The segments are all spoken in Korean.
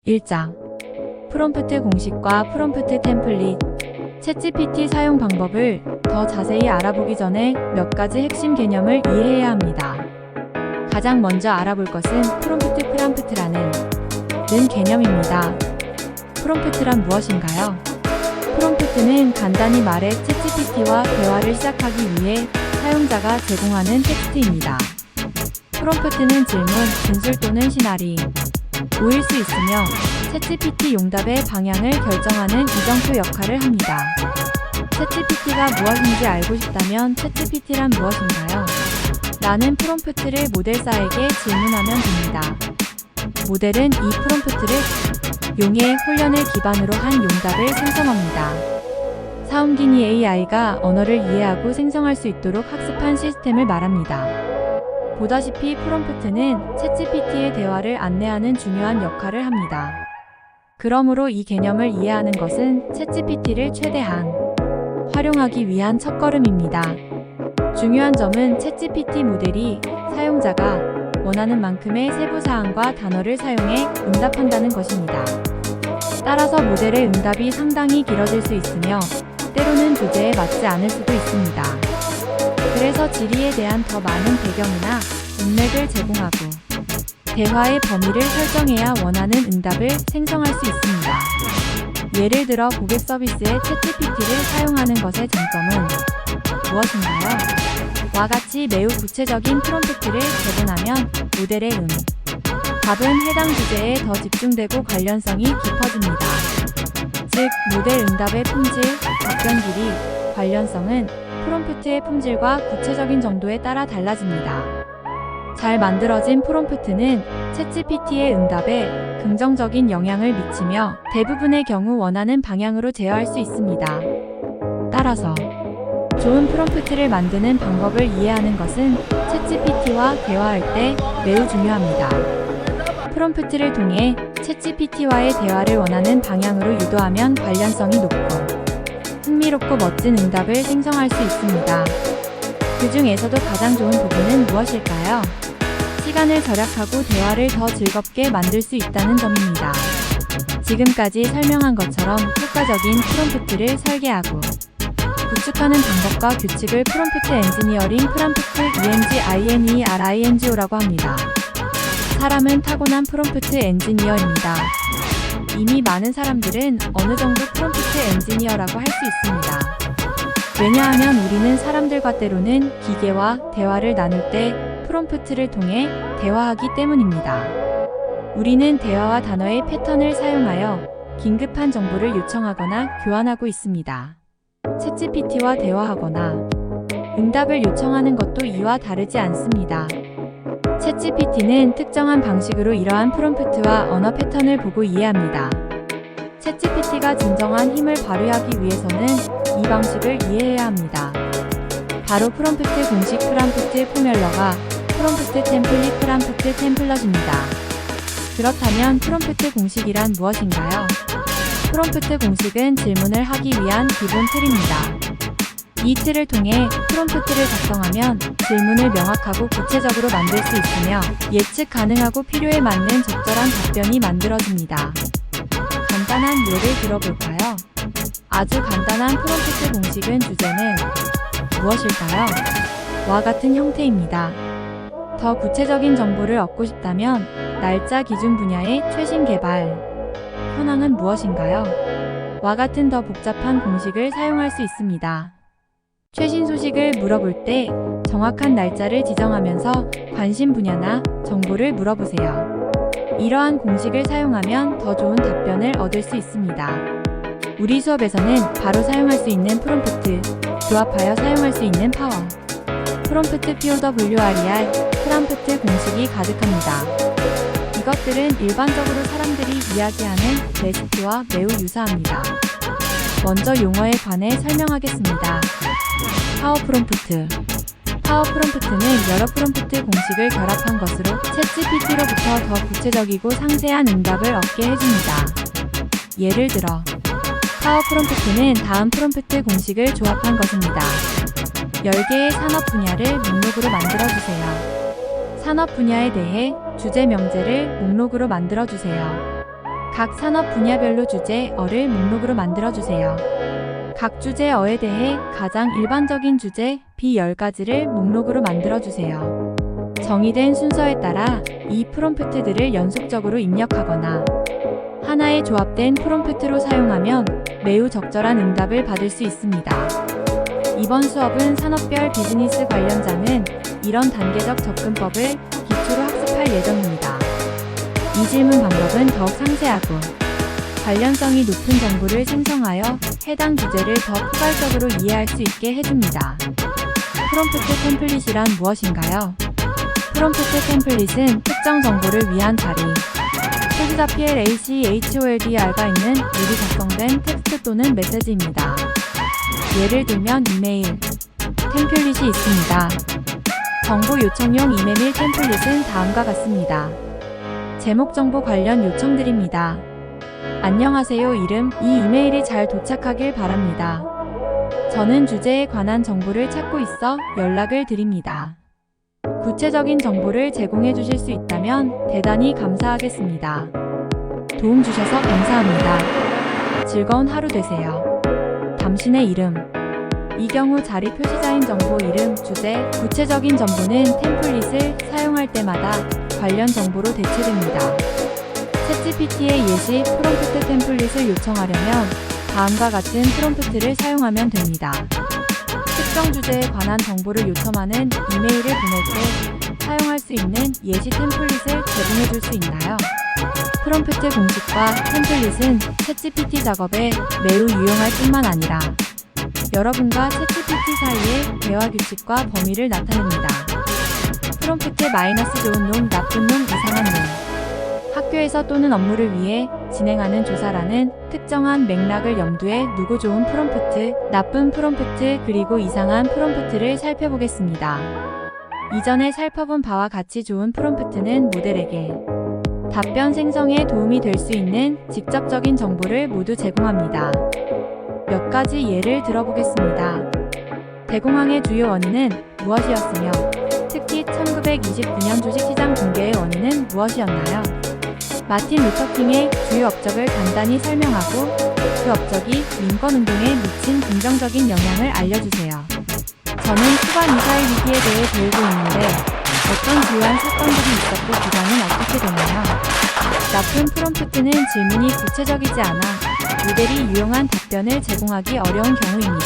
1장 프롬프트 공식과 프롬프트 템플릿. 챗GPT 사용 방법을 더 자세히 알아보기 전에 몇 가지 핵심 개념을 이해해야 합니다. 가장 먼저 알아볼 것은 프롬프트라는 개념입니다. 프롬프트란 무엇인가요? 프롬프트는 간단히 말해 챗GPT와 대화를 시작하기 위해 사용자가 제공하는 텍스트입니다. 프롬프트는 질문, 진술 또는 시나리오일 수 있으며 챗GPT 용답의 방향을 결정하는 이정표 역할을 합니다. 챗GPT가 무엇인지 알고 싶다면 챗GPT란 무엇인가요? 라는 프롬프트를 모델사에게 질문하면 됩니다. 모델은 이 프롬프트를 용해 훈련을 기반으로 한 용답을 생성합니다. 사움기니 AI가 언어를 이해하고 생성할 수 있도록 학습한 시스템을 말합니다. 보다시피 프롬프트는 챗GPT의 대화를 안내하는 중요한 역할을 합니다. 그러므로 이 개념을 이해하는 것은 챗GPT를 최대한 활용하기 위한 첫걸음입니다. 중요한 점은 챗GPT 모델이 사용자가 원하는 만큼의 세부사항과 단어를 사용해 응답한다는 것입니다. 따라서 모델의 응답이 상당히 길어질 수 있으며 때로는 주제에 맞지 않을 수도 있습니다. 그래서 질의에 대한 더 많은 배경이나 문맥을 제공하고 대화의 범위를 설정해야 원하는 응답을 생성할 수 있습니다. 예를 들어 고객 서비스에 챗GPT를 사용하는 것의 장점은 무엇인가요? 와 같이 매우 구체적인 프롬프트를 제공하면 모델의 답은 해당 주제에 더 집중되고 관련성이 깊어집니다. 즉, 모델 응답의 품질, 답변 길이, 관련성은 프롬프트의 품질과 구체적인 정도에 따라 달라집니다. 잘 만들어진 프롬프트는 챗GPT의 응답에 긍정적인 영향을 미치며 대부분의 경우 원하는 방향으로 제어할 수 있습니다. 따라서 좋은 프롬프트를 만드는 방법을 이해하는 것은 챗GPT와 대화할 때 매우 중요합니다. 프롬프트를 통해 챗GPT와의 대화를 원하는 방향으로 유도하면 관련성이 높고 흥미롭고 멋진 응답을 생성할 수 있습니다. 그 중에서도 가장 좋은 부분은 무엇일까요? 시간을 절약하고 대화를 더 즐겁게 만들 수 있다는 점입니다. 지금까지 설명한 것처럼 효과적인 프롬프트를 설계하고 구축하는 방법과 규칙을 프롬프트 엔지니어링 ENGINERINGO라고 합니다. 사람은 타고난 프롬프트 엔지니어입니다. 이미 많은 사람들은 어느 정도 프롬프트 엔지니어라고 할 수 있습니다. 왜냐하면 우리는 사람들과 때로는 기계와 대화를 나눌 때 프롬프트를 통해 대화하기 때문입니다. 우리는 대화와 단어의 패턴을 사용하여 긴급한 정보를 요청하거나 교환하고 있습니다. 챗GPT와 대화하거나 응답을 요청하는 것도 이와 다르지 않습니다. 챗GPT는 특정한 방식으로 이러한 프롬프트와 언어 패턴을 보고 이해합니다. 챗GPT가 진정한 힘을 발휘하기 위해서는 이 방식을 이해해야 합니다. 바로 프롬프트 공식 프롬프트 포뮬러가 프롬프트 템플릿 프롬프트 템플릿입니다. 그렇다면 프롬프트 공식이란 무엇인가요? 프롬프트 공식은 질문을 하기 위한 기본 틀입니다. 이 틀을 통해 프롬프트를 작성하면 질문을 명확하고 구체적으로 만들 수 있으며 예측 가능하고 필요에 맞는 적절한 답변이 만들어집니다. 간단한 예를 들어볼까요? 아주 간단한 프롬프트 공식은 주제는 무엇일까요? 와 같은 형태입니다. 더 구체적인 정보를 얻고 싶다면 날짜 기준 분야의 최신 개발 현황은 무엇인가요? 와 같은 더 복잡한 공식을 사용할 수 있습니다. 최신 소식을 물어볼 때 정확한 날짜를 지정하면서 관심 분야나 정보를 물어보세요. 이러한 공식을 사용하면 더 좋은 답변을 얻을 수 있습니다. 우리 수업에서는 바로 사용할 수 있는 프롬프트, 조합하여 사용할 수 있는 파워, 프롬프트 POWRER, 프롬프트 공식이 가득합니다. 이것들은 일반적으로 사람들이 이야기하는 레시피와 매우 유사합니다. 먼저 용어에 관해 설명하겠습니다. 파워 프롬프트. 파워 프롬프트는 여러 프롬프트 공식을 결합한 것으로 챗GPT로부터 더 구체적이고 상세한 응답을 얻게 해줍니다. 예를 들어, 파워 프롬프트는 다음 프롬프트 공식을 조합한 것입니다. 10개의 산업 분야를 목록으로 만들어주세요. 산업 분야에 대해 주제 명제를 목록으로 만들어주세요. 각 산업 분야별로 주제어를 목록으로 만들어주세요. 각 주제어에 대해 가장 일반적인 주제 B10가지를 목록으로 만들어주세요. 정의된 순서에 따라 이 프롬프트들을 연속적으로 입력하거나 하나의 조합된 프롬프트로 사용하면 매우 적절한 응답을 받을 수 있습니다. 이번 수업은 산업별 비즈니스 관련자는 이런 단계적 접근법을 기초로 학습할 예정입니다. 이 질문 방법은 더욱 상세하고 관련성이 높은 정보를 생성하여 해당 주제를 더 포괄적으로 이해할 수 있게 해줍니다. 프롬프트 템플릿이란 무엇인가요? 프롬프트 템플릿은 특정 정보를 위한 자리, 소지자 PLACHOLDR가 있는 미리 작성된 텍스트 또는 메시지입니다. 예를 들면 이메일 템플릿이 있습니다. 정보 요청용 이메일 템플릿은 다음과 같습니다. 제목 정보 관련 요청드립니다. 안녕하세요. 이름, 이 이메일이 잘 도착하길 바랍니다. 저는 주제에 관한 정보를 찾고 있어 연락을 드립니다. 구체적인 정보를 제공해 주실 수 있다면 대단히 감사하겠습니다. 도움 주셔서 감사합니다. 즐거운 하루 되세요. 당신의 이름. 이 경우 자리 표시자인 정보 이름, 주제, 구체적인 정보는 템플릿을 사용할 때마다 관련 정보로 대체됩니다. 챗GPT의 예시 프롬프트 템플릿을 요청하려면 다음과 같은 프롬프트를 사용하면 됩니다. 특정 주제에 관한 정보를 요청하는 이메일을 보낼 때 사용할 수 있는 예시 템플릿을 제공해 줄 수 있나요? 프롬프트 공식과 템플릿은 챗GPT 작업에 매우 유용할 뿐만 아니라 여러분과 챗GPT 사이의 대화 규칙과 범위를 나타냅니다. 프롬프트 마이너스 좋은 놈, 나쁜 놈, 이상한 놈. 학교에서 또는 업무를 위해 진행하는 조사라는 특정한 맥락을 염두에 두고 좋은 프롬프트, 나쁜 프롬프트, 그리고 이상한 프롬프트를 살펴보겠습니다. 이전에 살펴본 바와 같이 좋은 프롬프트는 모델에게 답변 생성에 도움이 될 수 있는 직접적인 정보를 모두 제공합니다. 몇 가지 예를 들어보겠습니다. 대공황의 주요 원인은 무엇이었으며 특히 1929년 주식시장 붕괴의 원인은 무엇이었나요? 마틴 루터킹의 주요 업적을 간단히 설명하고 그 업적이 민권운동에 미친 긍정적인 영향을 알려주세요. 저는 쿠바 미사일 위기에 대해 배우고 있는데 어떤 주요한 사건들이 있었고 기간은 어떻게 되나요? 나쁜 프롬프트는 질문이 구체적이지 않아 모델이 유용한 답변을 제공하기 어려운 경우입니다.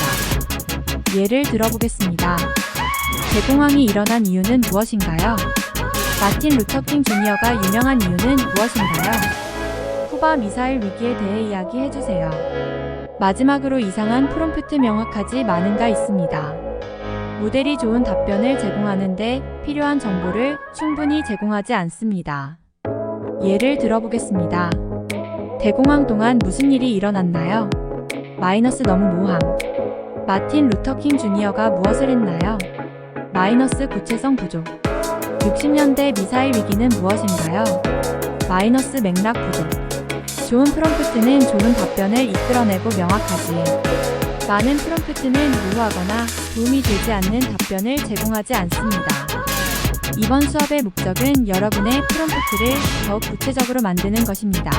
예를 들어보겠습니다. 대공황이 일어난 이유는 무엇인가요? 마틴 루터킹 주니어가 유명한 이유는 무엇인가요? 쿠바 미사일 위기에 대해 이야기해주세요. 마지막으로 이상한 프롬프트 명확하지 많은가 있습니다. 모델이 좋은 답변을 제공하는데 필요한 정보를 충분히 제공하지 않습니다. 예를 들어보겠습니다. 대공황 동안 무슨 일이 일어났나요? 마이너스 너무 모함. 마틴 루터킹 주니어가 무엇을 했나요? 마이너스 구체성 부족. 60년대 미사일 위기는 무엇인가요? 마이너스 맥락 부족. 좋은 프롬프트는 좋은 답변을 이끌어내고 명확하지. 많은 프롬프트는 모호하거나 도움이 되지 않는 답변을 제공하지 않습니다. 이번 수업의 목적은 여러분의 프롬프트를 더욱 구체적으로 만드는 것입니다.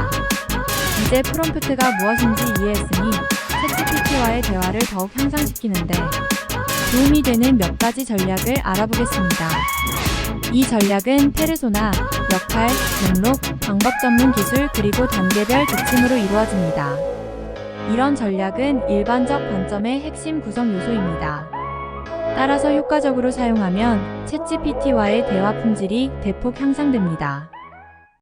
이제 프롬프트가 무엇인지 이해했으니 챗GPT와의 대화를 더욱 향상시키는데 도움이 되는 몇 가지 전략을 알아보겠습니다. 이 전략은 페르소나, 역할, 목록, 방법 전문 기술 그리고 단계별 지침으로 이루어집니다. 이런 전략은 일반적 관점의 핵심 구성 요소입니다. 따라서 효과적으로 사용하면 챗GPT와의 대화 품질이 대폭 향상됩니다.